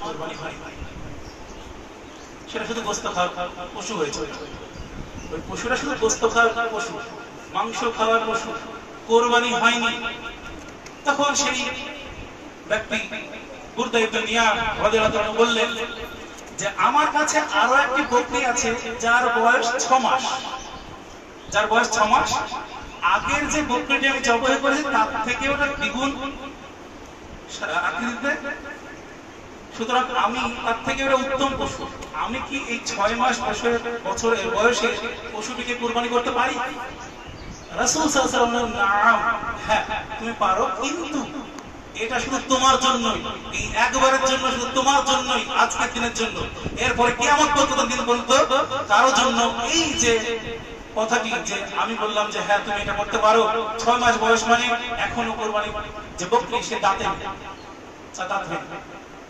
কোরবানি হয়, সেটা শুধু গোস্ত খাওয়ার পশু হয়েছে। ওই পশুরা শুধু গোস্ত খাওয়ার পশু, মাংস খাওয়ার পশু, কোরবানি হয়নি। তখন সেই ব্যক্তি বুরদা ইবনে মিয়া রাদিয়াল্লাহু তাআলা বললেন যে আমার কাছে আরো একটি বকরি আছে যার বয়স 6 মাস, যার বয়স 6 মাস। আগের যে বকরিটি আমি জবাই করেছি তার থেকে ওটা দ্বিগুণ আকৃতিতে, সুতরাং আমি তার থেকে ওটা উত্তম পশু। আমি কি এই 6 মাস বছরের বয়সে পশুটিকে কুরবানি করতে পারি? রাসূল সাল্লাল্লাহু আলাইহি ওয়াসাল্লাম বললেন, নাম, হ্যাঁ তুমি পারো, কিন্তু এটা শুধু তোমার জন্যই, এই একবারের জন্য, শুধু তোমার জন্যই, আজকের দিনের জন্য। এরপরে কিয়ামত পর্যন্ত দিন পর্যন্ত কারো জন্য এই যে কথাটি যে আমি বললাম যে হ্যাঁ তুমি এটা করতে পারো, 6 মাস বয়স মানে এখনো কোরবানি যে বকরি সে দাঁতে দাঁত হয়।